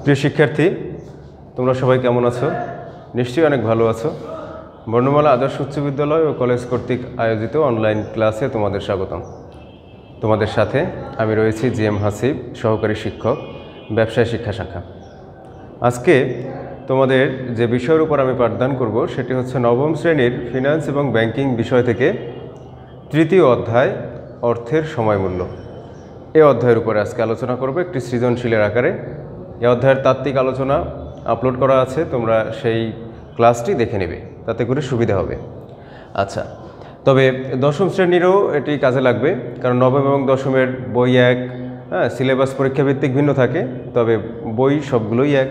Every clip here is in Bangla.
প্রিয় শিক্ষার্থী, তোমরা সবাই কেমন আছো? নিশ্চয়ই অনেক ভালো আছো। বর্ণমালা আদর্শ উচ্চ বিদ্যালয় ও কলেজ কর্তৃক আয়োজিত অনলাইন ক্লাসে তোমাদের স্বাগতম। তোমাদের সাথে আমি রয়েছি জিএম হাসিব, সহকারী শিক্ষক, ব্যবসায় শিক্ষা শাখা। আজকে তোমাদের যে বিষয়ের উপর আমি পাঠদান করব সেটি হচ্ছে নবম শ্রেণীর ফিনান্স এবং ব্যাংকিং বিষয় থেকে তৃতীয় অধ্যায় অর্থের সময়মূল্য। এই অধ্যায়ের উপরে আজকে আলোচনা করব একটি সৃজনশীলের আকারে। এই অধ্যায়ের তাত্ত্বিক আলোচনা আপলোড করা আছে, তোমরা সেই ক্লাসটি দেখে নেবে, তাতে করে সুবিধা হবে। আচ্ছা, তবে দশম শ্রেণীরও এটি কাজে লাগবে, কারণ নবম এবং দশমের বই এক, সিলেবাস পরীক্ষাভিত্তিক ভিন্ন থাকে, তবে বই সবগুলোই এক,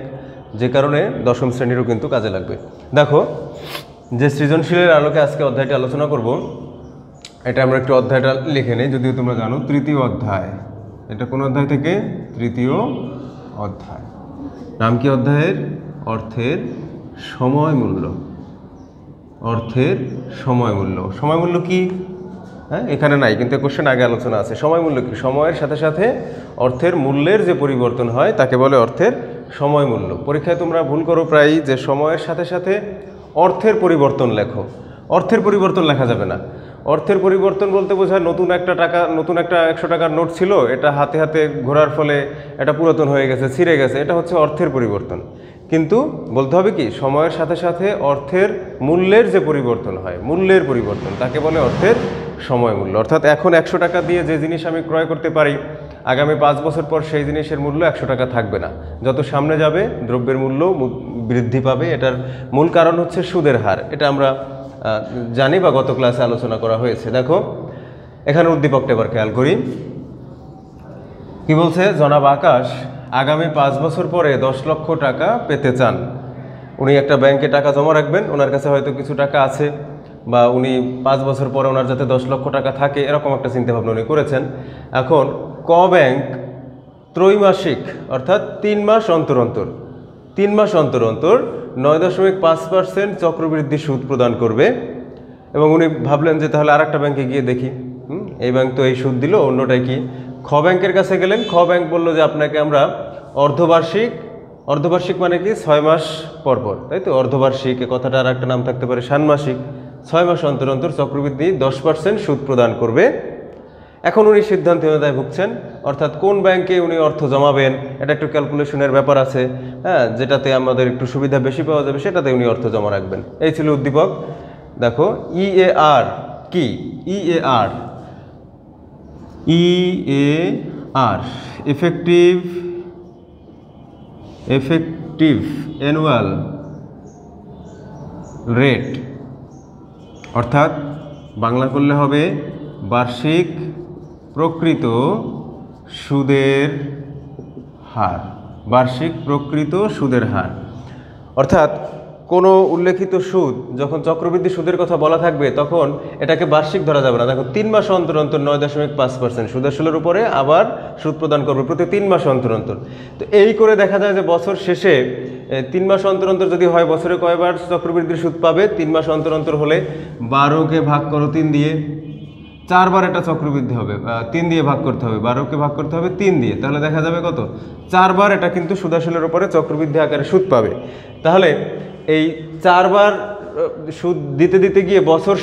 যে কারণে দশম শ্রেণীরও কিন্তু কাজে লাগবে। দেখো, যে সৃজনশীলের আলোকে আজকে অধ্যায়টি আলোচনা করব, এটা আমরা একটু অধ্যায়টা লিখে নেই, যদিও তোমরা জানো তৃতীয় অধ্যায়। এটা কোন অধ্যায় থেকে? তৃতীয় অধ্যায়। নাম কি অধ্যায়ের? অর্থের সময়মূল্য। অর্থের সময়মূল্য। সময়মূল্য কি? এখানে নাই, কিন্তু কোশ্চেন আগে আলোচনা আছে। সময়মূল্য কি? সময়ের সাথে সাথে অর্থের মূল্যের যে পরিবর্তন হয় তাকে বলে অর্থের সময়মূল্য। পরীক্ষায় তোমরা ভুল করো প্রায়, যে সময়ের সাথে সাথে অর্থের পরিবর্তন লেখো। অর্থের পরিবর্তন লেখা যাবে না। অর্থের পরিবর্তন বলতে বোঝায় নতুন একটা 100 টাকার নোট ছিল, এটা হাতে হাতে ঘোরার ফলে এটা পুরাতন হয়ে গেছে, ছিঁড়ে গেছে, এটা হচ্ছে অর্থের পরিবর্তন। কিন্তু বলতে হবে কি, সময়ের সাথে সাথে অর্থের মূল্যের যে পরিবর্তন হয়, মূল্যের পরিবর্তন, তাকে বলে অর্থের সময়মূল্য। অর্থাৎ এখন 100 টাকা দিয়ে যে জিনিস আমি ক্রয় করতে পারি, আগামী 5 বছর পর সেই জিনিসের মূল্য 100 টাকা থাকবে না। যত সামনে যাবে দ্রব্যের মূল্য বৃদ্ধি পাবে। এটার মূল কারণ হচ্ছে সুদের হার। এটা আমরা জানি বা গত ক্লাসে আলোচনা করা হয়েছে। দেখো, এখানে উদ্দীপকটা এবার খেয়াল করি। কি বলছে? জনাব আকাশ আগামী 5 বছর পরে 10 লক্ষ টাকা পেতে চান। উনি একটা ব্যাংকে টাকা জমা রাখবেন, ওনার কাছে হয়তো কিছু টাকা আছে, বা উনি 5 বছর পরে ওনার যাতে 10 লক্ষ টাকা থাকে, এরকম একটা চিন্তাভাবনা উনি করেছেন। এখন ক ব্যাংক ত্রৈমাসিক, অর্থাৎ 3 মাস অন্তর অন্তর 3 মাস অন্তর অন্তর 9.5% চক্রবৃদ্ধি সুদ প্রদান করবে। এবং উনি ভাবলেন যে তাহলে আর একটা ব্যাংকে গিয়ে দেখি, এই ব্যাংক তো এই সুদ দিল, অন্যটাই কি? খ ব্যাংকের কাছে গেলেন। খ ব্যাংক বললো যে আপনাকে আমরা অর্ধবার্ষিক মানে কি? 6 মাস পর পর, তাই তো? অর্ধবার্ষিক, এ কথাটা আর একটা নাম থাকতে পারে ষান্মাসিক। 6 মাস অন্তর অন্তর চক্রবৃদ্ধি 10% সুদ প্রদান করবে। এখন উনি সিদ্ধান্তহীনতায় ভুগছেন, অর্থাৎ কোন ব্যাংকে উনি অর্থ জমাবেন এটা একটু ক্যালকুলেশনের ব্যাপার আছে, যেটাতে আমাদের একটু সুবিধা বেশি পাওয়া যাবে সেটাতে উনি অর্থ জমা রাখবেন। এই ছিল উদ্দীপক। দেখো, ইএআর কি? ইএআর এফেক্টিভ অ্যানুয়াল রেট, অর্থাৎ বাংলা করলে হবে বার্ষিক প্রকৃত সুদের হার। বার্ষিক প্রকৃত সুদের হার, অর্থাৎ কোনো উল্লেখিত সুদ যখন চক্রবৃদ্ধি সুদের কথা বলা থাকবে তখন এটাকে বার্ষিক ধরা যাবে না। দেখো, 3 মাস অন্তর অন্তর 9.5% সুদ আসলের উপরে আবার সুদ প্রদান করবে প্রতি 3 মাস অন্তর অন্তর। তো এই করে দেখা যায় যে বছর শেষে 3 মাস অন্তর অন্তর যদি হয়, বছরে কয়বার চক্রবৃদ্ধির সুদ পাবে? 3 মাস অন্তর অন্তর হলে 12কে ভাগ করো 3 দিয়ে, 4 বার এটা চক্রবৃদ্ধি হবে। 3 দিয়ে ভাগ করতে হবে, 12কে ভাগ করতে হবে 3 দিয়ে, তাহলে দেখা যাবে কত? 4 বার এটা কিন্তু সুদ আসলের উপরে চক্রবৃদ্ধি আকারে সুদ পাবে। তাহলে এই 4 বার সুদ দিতে দিতে গিয়ে বছর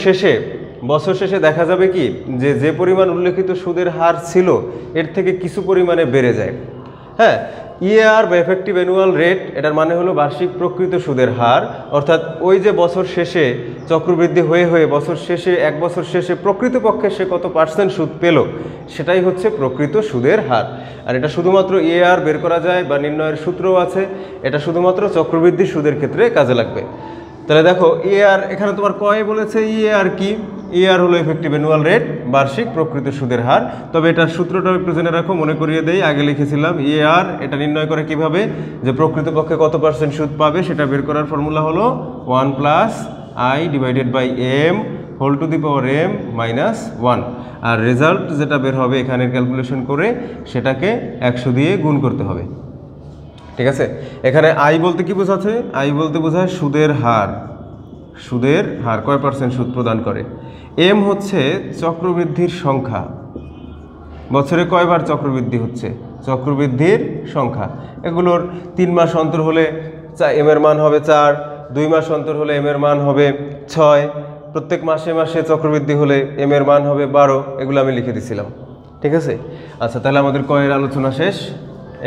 শেষে দেখা যাবে কি, যে পরিমাণ উল্লেখিত সুদের হার ছিল এর থেকে কিছু পরিমাণে বেড়ে যায়। ইএআর বা এফেক্টিভ অ্যানুয়াল রেট, এটার মানে হলো বার্ষিক প্রকৃত সুদের হার। অর্থাৎ ওই যে বছর শেষে চক্রবৃদ্ধি হয়ে বছর শেষে, 1 বছর শেষে প্রকৃতপক্ষে সে কত পার্সেন্ট সুদ পেল, সেটাই হচ্ছে প্রকৃত সুদের হার। আর এটা শুধুমাত্র ইএআর বের করা যায় বা নির্ণয়ের সূত্রও আছে, এটা শুধুমাত্র চক্রবৃদ্ধি সুদের ক্ষেত্রে কাজে লাগবে। তাহলে দেখো, ইএআর এখানে তোমার কয়ে বলেছে ইএআর কি? ইএআর হলো এফেক্টিভ অ্যানুয়াল রেট, বার্ষিক প্রকৃত সুদের হার। তবে এটার সূত্রটাও একটু জেনে রাখো, মনে করিয়ে দেই, আগে লিখেছিলাম। ইএআর এটা নির্ণয় করে কিভাবে, যে প্রকৃতপক্ষে কত পার্সেন্ট সুদ পাবে সেটা বের করার ফর্মুলা হলো 1 + i divided by m whole to the power m - 1। আর রেজাল্ট যেটা বের হবে এখানে ক্যালকুলেশন করে সেটাকে 100 দিয়ে গুণ করতে হবে। ঠিক আছে? এখানে আই বলতে কি বোঝাচ্ছে? আই বলতে বোঝায় সুদের হার। সুদের হার কয় পার্সেন্ট সুদ প্রদান করে। এম হচ্ছে চক্রবৃদ্ধির সংখ্যা, বছরে কয়বার চক্রবৃদ্ধি হচ্ছে। চক্রবৃদ্ধির সংখ্যা। এগুলোর 3 মাস অন্তর হলে এম এর মান হবে 4, 2 মাস অন্তর হলে এম এর মান হবে 6, প্রত্যেক মাসে মাসে চক্রবৃদ্ধি হলে এম এর মান হবে 12। এগুলো আমি লিখে দিছিলাম, ঠিক আছে। আচ্ছা, তাহলে আমাদের কয়ের আলোচনা শেষ।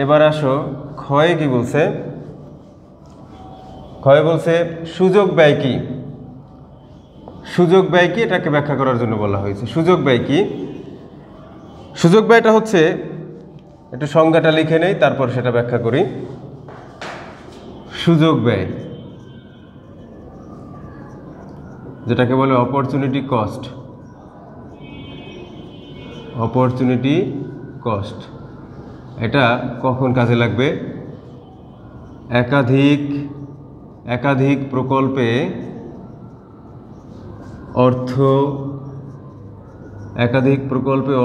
এবার আসো ক্ষয়ে কি বলছে। ক্ষয়ে বলছে সুযোগ ব্যয় কি। সুযোগ ব্যয় কি এটাকে ব্যাখ্যা করার জন্য বলা হয়েছে। সুযোগ ব্যয় কি? সুযোগ ব্যয়টা হচ্ছে, একটু সংজ্ঞাটা লিখে নেই তারপর সেটা ব্যাখ্যা করি। সুযোগ ব্যয় যেটাকে বলে অপরচুনিটি কস্ট। অপরচুনিটি কস্ট এটা কখন কাজে লাগবে? একাধিক প্রকল্পে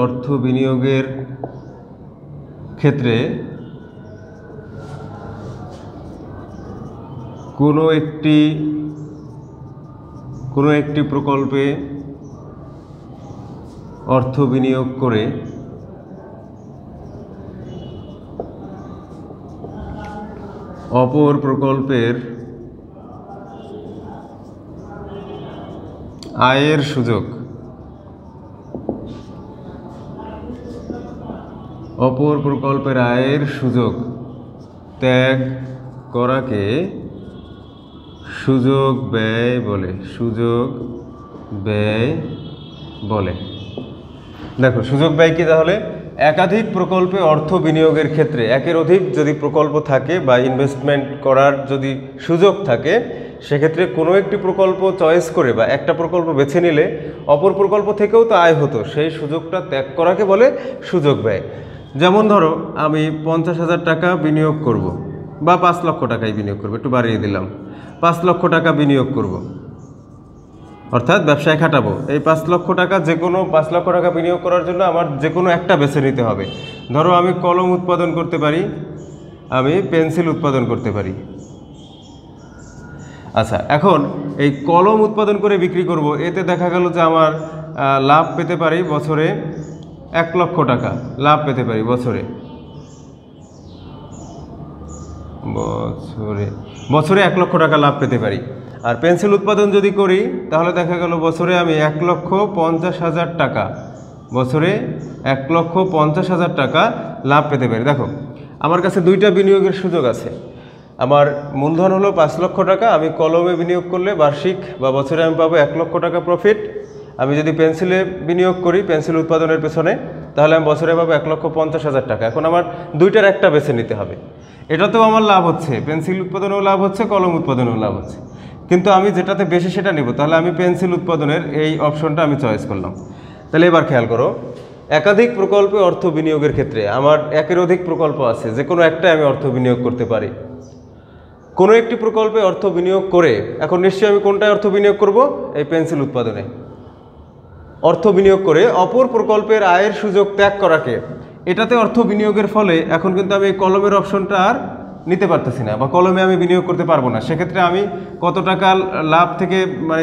অর্থ বিনিয়োগের ক্ষেত্রে কোনো একটি প্রকল্পে অর্থ বিনিয়োগ করে অপর প্রকল্পের আয়ের সুযোগ ত্যাগ করাকে সুযোগ ব্যয় বলে। দেখো সুযোগ ব্যয় কি? তাহলে একাধিক প্রকল্পে অর্থ বিনিয়োগের ক্ষেত্রে, একের অধিক যদি প্রকল্প থাকে বা ইনভেস্টমেন্ট করার যদি সুযোগ থাকে, সেক্ষেত্রে কোনো একটি প্রকল্প চয়েস করে বা একটা প্রকল্প বেছে নিলে অপর প্রকল্প থেকেও তো আয় হতো, সেই সুযোগটা ত্যাগ করাকে বলে সুযোগ ব্যয়। যেমন ধরো আমি 50,000 টাকা বিনিয়োগ করব বা 5 লক্ষ টাকাই বিনিয়োগ করবো, একটু বাড়িয়ে দিলাম, 5 লক্ষ টাকা বিনিয়োগ করব, অর্থাৎ ব্যবসায় খাটাবো। এই 5 লক্ষ টাকা 5 লক্ষ টাকা বিনিয়োগ করার জন্য আমার যে কোনো একটা বেছে নিতে হবে। ধরো আমি কলম উৎপাদন করতে পারি, আমি পেন্সিল উৎপাদন করতে পারি। আচ্ছা, এখন এই কলম উৎপাদন করে বিক্রি করব, এতে দেখা গেল যে আমার লাভ পেতে পারি বছরে 1 লক্ষ টাকা লাভ পেতে পারি বছরে 1 লক্ষ টাকা লাভ পেতে পারি। আর পেন্সিল উৎপাদন যদি করি তাহলে দেখা গেল বছরে আমি 1,50,000 টাকা বছরে 1,50,000 টাকা লাভ পেতে পারি। দেখো আমার কাছে দুইটা বিনিয়োগের সুযোগ আছে। আমার মূলধন হলো 5 লক্ষ টাকা, আমি কলমে বিনিয়োগ করলে বার্ষিক বা বছরে আমি পাবো 1 লক্ষ টাকা প্রফিট। আমি যদি পেন্সিলে বিনিয়োগ করি, পেন্সিল উৎপাদনের পেছনে, তাহলে আমি বছরে পাবো 1,50,000 টাকা। এখন আমার দুইটার একটা বেছে নিতে হবে। এটাতেও আমার লাভ হচ্ছে, পেন্সিল উৎপাদনেও লাভ হচ্ছে, কলম উৎপাদনেও লাভ হচ্ছে, কিন্তু আমি যেটাতে বেশি সেটা নেব। তাহলে আমি পেন্সিল উৎপাদনের এই অপশনটা আমি চয়েস করলাম। তাহলে এবার খেয়াল করো, একাধিক প্রকল্পে অর্থ বিনিয়োগের ক্ষেত্রে আমার একের অধিক প্রকল্প আছে, যে কোনো একটাই আমি অর্থ বিনিয়োগ করতে পারি। কোনো একটি প্রকল্পে অর্থ বিনিয়োগ করে, এখন নিশ্চয়ই আমি কোনটায় অর্থ বিনিয়োগ করব? এই পেন্সিল উৎপাদনে অর্থ বিনিয়োগ করে অপর প্রকল্পের আয়ের সুযোগ ত্যাগ করাকে, এটাতে অর্থ বিনিয়োগের ফলে এখন কিন্তু আমি এই কলমের অপশনটা আর নিতে পারতেছি না, বা কলমে আমি বিনিয়োগ করতে পারবো না। সেক্ষেত্রে আমি কত টাকা লাভ থেকে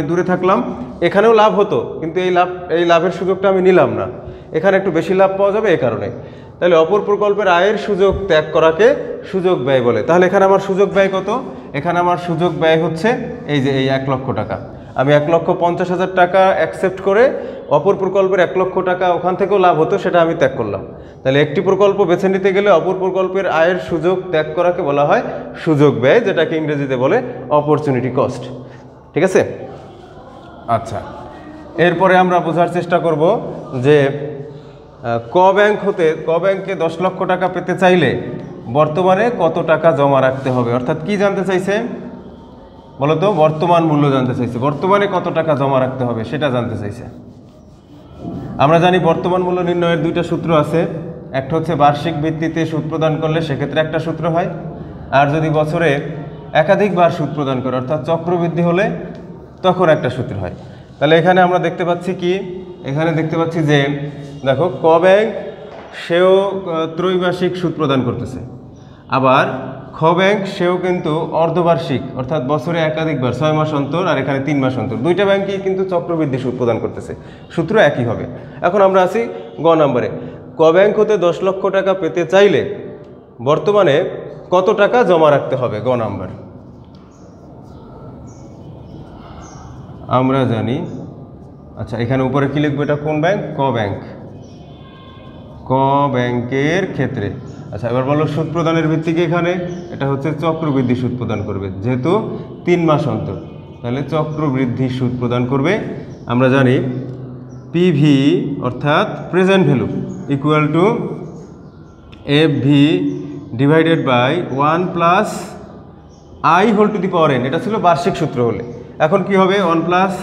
দূরে থাকলাম। এখানেও লাভ হতো, কিন্তু এই লাভের সুযোগটা আমি নিলাম না, এখানে একটু বেশি লাভ পাওয়া যাবে এই কারণে। তাহলে অপর প্রকল্পের আয়ের সুযোগ ত্যাগ করাকে সুযোগ ব্যয় বলে। তাহলে এখানে আমার সুযোগ ব্যয় কত? এখানে আমার সুযোগ ব্যয় হচ্ছে এই যে এই 1 লক্ষ টাকা। আমি 1,50,000 টাকা অ্যাকসেপ্ট করে অপর প্রকল্পের 1 লক্ষ টাকা ওখান থেকেও লাভ হতো, সেটা আমি ত্যাগ করলাম। তাহলে একটি প্রকল্প বেছে নিতে গেলে অপর প্রকল্পের আয়ের সুযোগ ত্যাগ করাকে বলা হয় সুযোগ ব্যয়, যেটাকে ইংরেজিতে বলে অপরচুনিটি কস্ট। ঠিক আছে? আচ্ছা, এরপরে আমরা বোঝার চেষ্টা করব যে ক ব্যাংকে 10 লক্ষ টাকা পেতে চাইলে বর্তমানে কত টাকা জমা রাখতে হবে। অর্থাৎ কি জানতে চাইছে বলতো? বর্তমান মূল্য জানতে চাইছে, বর্তমানে কত টাকা জমা রাখতে হবে সেটা জানতে চাইছে। আমরা জানি বর্তমান মূল্য নির্ণয়ের দুইটা সূত্র আছে। একটা হচ্ছে বার্ষিক ভিত্তিতে সুদ প্রদান করলে সেক্ষেত্রে একটা সূত্র হয়, আর যদি বছরে একাধিকবার সুদ প্রদান করে অর্থাৎ চক্রবৃদ্ধি হলে তখন একটা সূত্র হয়। তাহলে এখানে আমরা দেখতে পাচ্ছি কি, এখানে দেখতে পাচ্ছি যে দেখো ক ব্যাংক সেও ত্রৈমাসিক সুদ প্রদান করতেছে, আবার খ ব্যাংক সেও কিন্তু অর্ধবার্ষিক অর্থাৎ বছরে একাধিকবার 6 মাস অন্তর, আর এখানে 3 মাস অন্তর, দুইটা ব্যাংকই কিন্তু চক্রবৃদ্ধি সুদ প্রদান করতেছে, সূত্র একই হবে। এখন আমরা আছি গ নম্বরে, ক ব্যাংক হতে 10 লক্ষ টাকা পেতে চাইলে বর্তমানে কত টাকা জমা রাখতে হবে, গ নাম্বার। আমরা জানি, আচ্ছা এখানে উপরে কি লিখবো, এটা কোন ব্যাংক, ক ব্যাংক, ক ব্যাংকের ক্ষেত্রে। আচ্ছা এবার বলো সুদ প্রদানের ভিত্তিকে, এখানে এটা হচ্ছে চক্রবৃদ্ধি সুদ প্রদান করবে, যেহেতু 3 মাস অন্তর, তাহলে চক্রবৃদ্ধি সুদ প্রদান করবে। আমরা জানি পিভি অর্থাৎ present value equal to F V divided by 1 plus i whole to the power n, এটা ছিল বার্ষিক সূত্র হলে। এখন কি হবে, 1 plus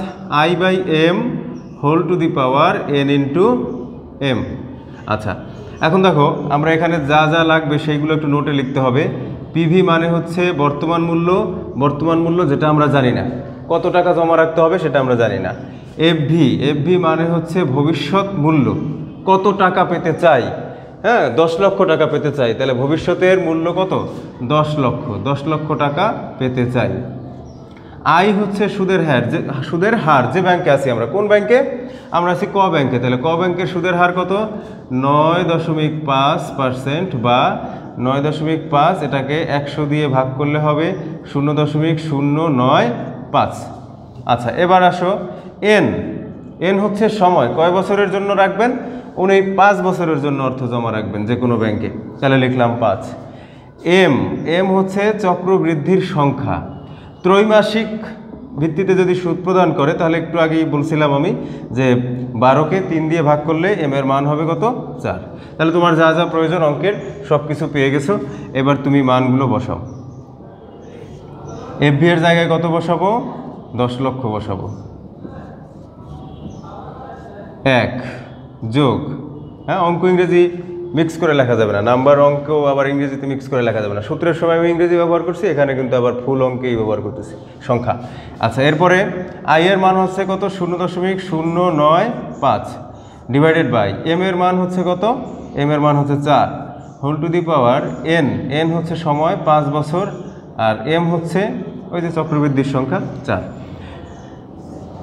i by m whole to the power n into m. আচ্ছা এখন দেখো আমরা এখানে যা যা লাগবে সেইগুলো একটু নোটে লিখতে হবে। পিভি মানে হচ্ছে বর্তমান মূল্য যেটা আমরা জানি না, কত টাকা জমা রাখতে হবে সেটা আমরা জানি না। এফভি মানে হচ্ছে ভবিষ্যৎ মূল্য, কত টাকা পেতে চাই, হ্যাঁ 10 লক্ষ টাকা পেতে চাই, তাহলে ভবিষ্যতের মূল্য কত, 10 লক্ষ টাকা পেতে চাই। আই হচ্ছে সুদের হার, যে ব্যাংকে আছি আমরা, কোন ব্যাংকে আমরা আছি, ক ব্যাংকে, তাহলে ক ব্যাংকের সুদের হার কত, 9.5% বা 9.5, এটাকে 100 দিয়ে ভাগ করলে হবে 0.095। আচ্ছা এবার আসো এন হচ্ছে সময়, কয় বছরের জন্য রাখবেন, উনি 5 বছরের জন্য অর্থ জমা রাখবেন যে কোনো ব্যাংকে, তাহলে লিখলাম 5। এম হচ্ছে চক্রবৃদ্ধির সংখ্যা, ত্রৈমাসিক ভিত্তিতে যদি সুদ প্রদান করে, তাহলে একটু আগেই বলছিলাম আমি যে 12কে 3 দিয়ে ভাগ করলে এম এর মান হবে কত, 4। তাহলে তোমার যা যা প্রয়োজন অঙ্কের সব কিছু পেয়ে গেছো, এবার তুমি মানগুলো বসাও। এফভি এর জায়গায় কত বসাবো, 10 লক্ষ বসাবো, 1 যোগ, হ্যাঁ অঙ্ক ইংরেজি মিক্স করে লেখা যাবে না, নাম্বার অঙ্ক আবার ইংরেজিতে মিক্স করে লেখা যাবে না, সূত্রের সময় আমি ইংরেজি ব্যবহার করছি, এখানে কিন্তু আবার ফুল অঙ্কেই ব্যবহার করতেছি সংখ্যা। আচ্ছা এরপরে আই এর মান হচ্ছে কত, 0.095 ডিভাইডেড বাই এম এর মান হচ্ছে কত, এম এর মান হচ্ছে 4 whole to the power n হচ্ছে সময় 5 বছর, আর এম হচ্ছে ওই যে চক্রবৃদ্ধির সংখ্যা 4।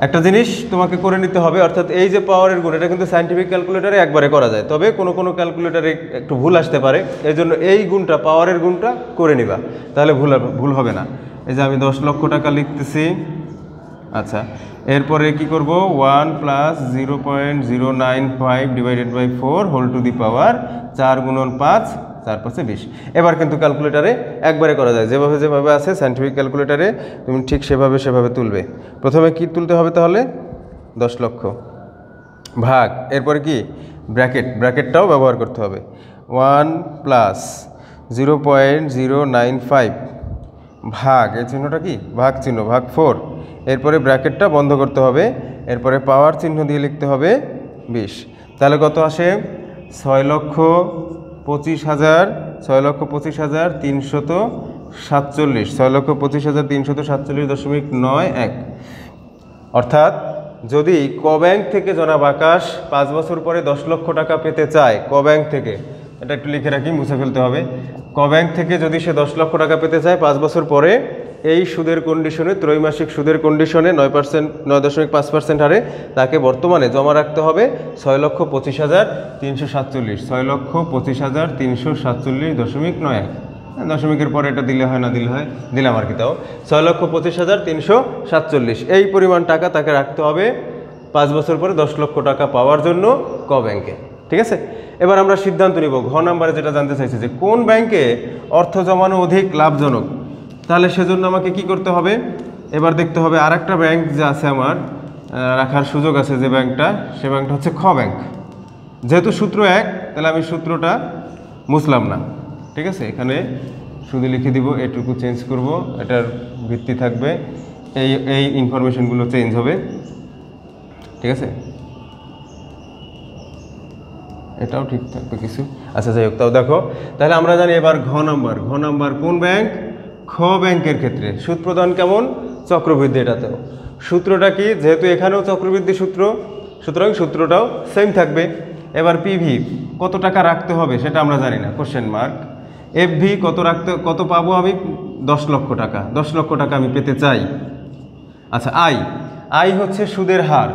একটা জিনিস তোমাকে করে নিতে হবে, অর্থাৎ এই যে পাওয়ারের গুণ, এটা কিন্তু সায়েন্টিফিক ক্যালকুলেটারে একবারে করা যায়, তবে কোনো কোনো ক্যালকুলেটারে একটু ভুল আসতে পারে, এই জন্য এই গুণটা, পাওয়ারের গুণটা করে নিবা, তাহলে ভুল হবে না। এই যে আমি 10 লক্ষ টাকা লিখতেছি। আচ্ছা এরপরে কি করব, 1 plus 0.095 divided by 4 whole to the power 4 গুণন 5, 4 5 20। এবার কিন্তু ক্যালকুলেটারে একবারে করা যায়, যেভাবে আছে সায়েন্টিফিক ক্যালকুলেটারে তুমি ঠিক সেভাবে তুলবে। প্রথমে কি তুলতে হবে তাহলে, 10 লক্ষ ভাগ, এরপরে কি ব্র্যাকেটটাও ব্যবহার করতে হবে, 1 প্লাস 0.095 ভাগ, এই চিহ্নটা কি ভাগ চিহ্ন, ভাগ 4, এরপরে ব্র্যাকেটটা বন্ধ করতে হবে, এরপরে পাওয়ার চিহ্ন দিয়ে লিখতে হবে 20। তাহলে কত আসে, 6,25,000, 6,25,347, 6,25,347.91। অর্থাৎ যদি ক ব্যাংক থেকে জনাব আকাশ 5 বছর পরে 10 লক্ষ টাকা পেতে চায়, ক ব্যাংক থেকে, এটা একটু লিখে রাখি, মুছে ফেলতে হবে, ক ব্যাংক থেকে যদি সে 10 লক্ষ টাকা পেতে চায় 5 বছর পরে, এই সুদের কন্ডিশনে, ত্রৈমাসিক সুদের কন্ডিশনে 9.5% হারে তাকে বর্তমানে জমা রাখতে হবে 6,25,347, 6,25,347.91। দশমিকের পরে এটা দিলে হয় না দিলে হয়, দিলাম আর কি, তাও 6,25,347, এই পরিমাণ টাকা তাকে রাখতে হবে 5 বছর পরে 10 লক্ষ টাকা পাওয়ার জন্য ক ব্যাংকে। ঠিক আছে, এবার আমরা সিদ্ধান্ত নিব, ঘ নাম্বারে যেটা জানতে চাইছে যে কোন ব্যাংকে অর্থ জমানো অধিক লাভজনক, তাহলে সেজন্য আমাকে কি করতে হবে, এবার দেখতে হবে আর একটা ব্যাংক যে আছে আমার রাখার সুযোগ আছে, যে ব্যাংকটা, সে ব্যাংকটা হচ্ছে খ ব্যাংক। যেহেতু সূত্র এক, তাহলে আমি সূত্রটা মুছলাম না, ঠিক আছে, এখানে শুধু লিখে দিব, এটুকু চেঞ্জ করব, এটার ভিত্তি থাকবে, এই ইনফরমেশনগুলো চেঞ্জ হবে, ঠিক আছে, এটাও ঠিক থাকবে কিছু। আচ্ছা যাই হোক, তাও দেখো, তাহলে আমরা জানি এবার ঘ নাম্বার কোন ব্যাংক, খ ব্যাংকের ক্ষেত্রে সুদ প্রদান কেমন, চক্রবৃদ্ধি। এটাতেও সূত্রটা কি, যেহেতু এখানেও চক্রবৃদ্ধি সূত্র, সুতরাং সূত্রটাও সেম থাকবে। এবার পিভি কত টাকা রাখতে হবে সেটা আমরা জানি না, কোশ্চেন মার্ক। এফভি কত পাবো আমি, 10 লক্ষ টাকা, 10 লক্ষ টাকা আমি পেতে চাই। আচ্ছা আই হচ্ছে সুদের হার,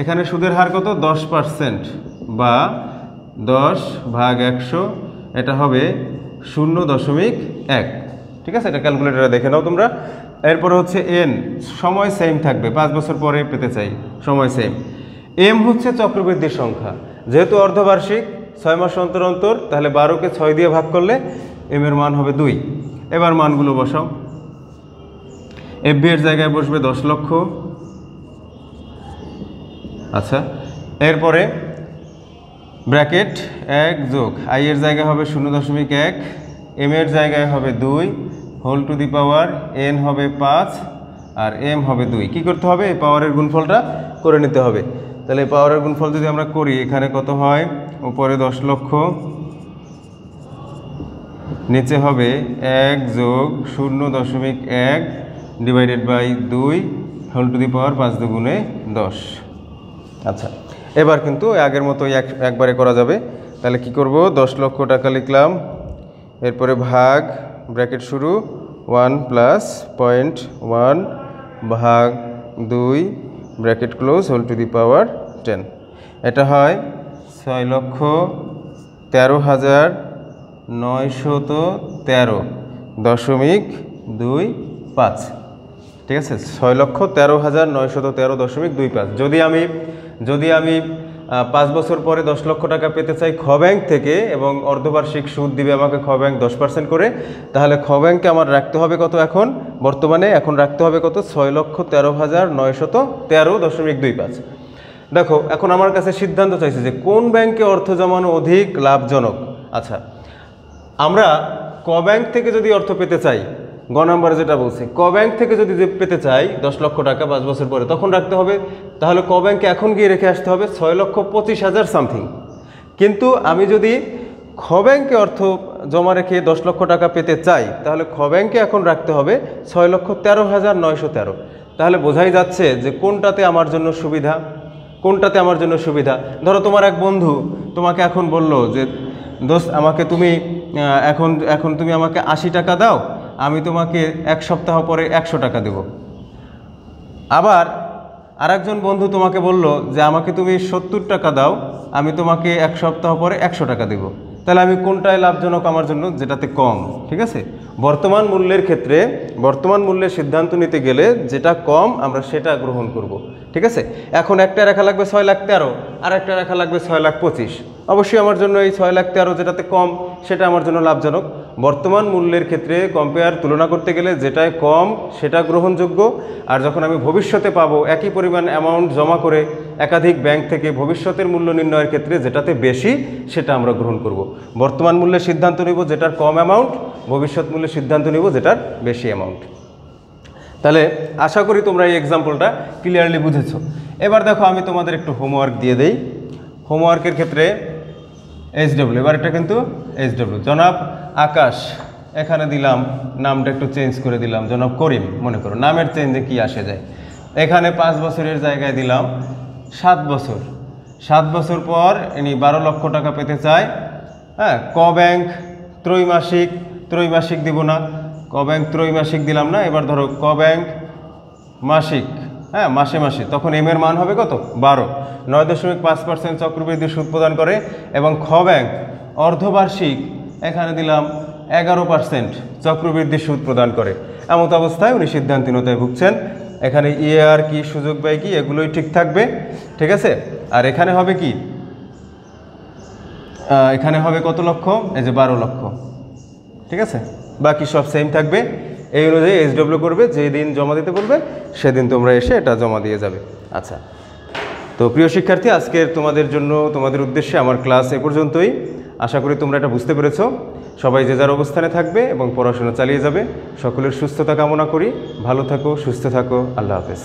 এখানে সুদের হার কত, 10% বা 10 ভাগ 100, এটা হবে 0.1। ঠিক আছে, এটা ক্যালকুলেটরে দেখে নাও তোমরা। এরপরে হচ্ছে এন, সময় সেম থাকবে, 5 বছর পরে পেতে চাই, সময় সেম। এম হচ্ছে চক্রবৃদ্ধির সংখ্যা, যেহেতু অর্ধবার্ষিক 6 মাস অন্তর অন্তর, তাহলে 12কে 6 দিয়ে ভাগ করলে এম এর মান হবে 2। এবার মানগুলো বসাও। এফবি এর জায়গায় বসবে 10 লক্ষ। আচ্ছা, এরপরে ব্র্যাকেট 1 যোগ আই এর জায়গায় হবে 0.1, এম এর জায়গায় হবে 2 whole to the power n হবে 5 আর এম হবে 2। কী করতে হবে? এই পাওয়ারের গুণফলটা করে নিতে হবে। তাহলে এই পাওয়ারের গুণফল যদি আমরা করি, এখানে কত হয়? উপরে 10 লক্ষ, নিচে হবে 1 যোগ 0.1 divided by 2 whole to the power 5 দুগুণে 10। আচ্ছা, এবার কিন্তু আগের মতোই একবারে করা যাবে। তাহলে কি করব? 10 লক্ষ টাকা লিখলাম, এরপরে ভাগ, ব্র্যাকেট শুরু 1 প্লাস 0.1 ভাগ 2 bracket close whole to the power 10। এটা হয় 6,13,913.25। ঠিক আছে, 6,13,913.25। যদি আমি 5 বছর পরে 10 লক্ষ টাকা পেতে চাই খ ব্যাংক থেকে, এবং অর্ধবার্ষিক সুদ দিবে আমাকে খ ব্যাংক 10% করে, তাহলে খ ব্যাংকে আমার রাখতে হবে কত? বর্তমানে এখন রাখতে হবে কত? 6,13,913.25। দেখো, এখন আমার কাছে সিদ্ধান্ত চাইছে যে কোন ব্যাংকে অর্থ জমানো অধিক লাভজনক। আচ্ছা, আমরা ক ব্যাংক থেকে যদি অর্থ পেতে চাই, গ নম্বরে যেটা বলছে, ক ব্যাংক থেকে যদি পেতে চাই 10 লক্ষ টাকা 5 বছর পরে, তখন রাখতে হবে। তাহলে ক ব্যাংকে এখন গিয়ে রেখে আসতে হবে 6,25,000 সামথিং। কিন্তু আমি যদি খ ব্যাংকে অর্থ জমা রেখে 10 লক্ষ টাকা পেতে চাই, তাহলে খ ব্যাংকে এখন রাখতে হবে 6,13,913। তাহলে বোঝাই যাচ্ছে যে কোনটাতে আমার জন্য সুবিধা, কোনটাতে আমার জন্য সুবিধা। ধরো তোমার এক বন্ধু তোমাকে এখন বললো যে দোস্ত, আমাকে তুমি এখন তুমি আমাকে 80 টাকা দাও, আমি তোমাকে 1 সপ্তাহ পরে 100 টাকা দেব। আবার আরেকজন বন্ধু তোমাকে বলল যে আমাকে তুমি 70 টাকা দাও, আমি তোমাকে 1 সপ্তাহ পরে 100 টাকা দেব। তাহলে আমি কোনটায় লাভজনক আমার জন্য? যেটাতে কম। ঠিক আছে, বর্তমান মূল্যের ক্ষেত্রে বর্তমান মূল্যের সিদ্ধান্ত নিতে গেলে যেটা কম আমরা সেটা গ্রহণ করব। ঠিক আছে, এখন একটা রেখা লাগবে 6,13,000, আর একটা রেখা লাগবে 6,25,000। অবশ্যই আমার জন্য এই 6,13,000 যেটাতে কম সেটা আমার জন্য লাভজনক। বর্তমান মূল্যের ক্ষেত্রে কম্পেয়ার, তুলনা করতে গেলে যেটায় কম সেটা গ্রহণযোগ্য। আর যখন আমি ভবিষ্যতে পাবো একই পরিমাণ অ্যামাউন্ট জমা করে একাধিক ব্যাংক থেকে, ভবিষ্যতের মূল্য নির্ণয়ের ক্ষেত্রে যেটাতে বেশি সেটা আমরা গ্রহণ করব। বর্তমান মূল্যের সিদ্ধান্ত নিব যেটার কম অ্যামাউন্ট, ভবিষ্যৎ মূল্যের সিদ্ধান্ত নিব যেটার বেশি অ্যামাউন্ট। তাহলে আশা করি তোমরা এই এক্সাম্পলটা ক্লিয়ারলি বুঝেছো। এবার দেখো, আমি তোমাদের একটু হোমওয়ার্ক দিয়ে দেই। হোমওয়ার্কের ক্ষেত্রে SW, এবার এটা কিন্তু SW, জনাব আকাশ, এখানে দিলাম নামটা একটু চেঞ্জ করে দিলাম, জনাব করিম। মনে করো নামের চেঞ্জে কি আসে যায়। এখানে 5 বছরের জায়গায় দিলাম 7 বছর। 7 বছর পর ইনি 12 লক্ষ টাকা পেতে চায়। হ্যাঁ, ক ব্যাংক ত্রৈমাসিক দিব না, ক ব্যাংক ত্রৈমাসিক দিলাম না। এবার ধরো ক ব্যাংক মাসিক, হ্যাঁ মাসে মাসে, তখন এম এর মান হবে কত? 12। 9.5% চক্রবৃদ্ধি সুদ প্রদান করে। এবং খ ব্যাংক অর্ধবার্ষিক, এখানে দিলাম 11% চক্রবৃদ্ধি সুদ প্রদান করে। এমত অবস্থায় উনি সিদ্ধান্তহীনতায় ভুগছেন। এখানে আর কি, সুযোগ ব্যয় কি, এগুলোই ঠিক থাকবে। ঠিক আছে, আর এখানে হবে কি? এখানে হবে কত লক্ষ? এই যে 12 লক্ষ। ঠিক আছে, বাকি সব সেম থাকবে। এই অনুযায়ী SW করবে, যেই দিন জমা দিতে বলবে সেদিন তোমরা এসে এটা জমা দিয়ে যাবে। আচ্ছা, তো প্রিয় শিক্ষার্থী, আজকের তোমাদের জন্য, তোমাদের উদ্দেশ্যে আমার ক্লাস এ পর্যন্তই। আশা করি তোমরা এটা বুঝতে পেরেছো। সবাই যে যার অবস্থানে থাকবে এবং পড়াশোনা চালিয়ে যাবে। সকলের সুস্থতা কামনা করি। ভালো থাকো, সুস্থ থাকো। আল্লাহ হাফেজ।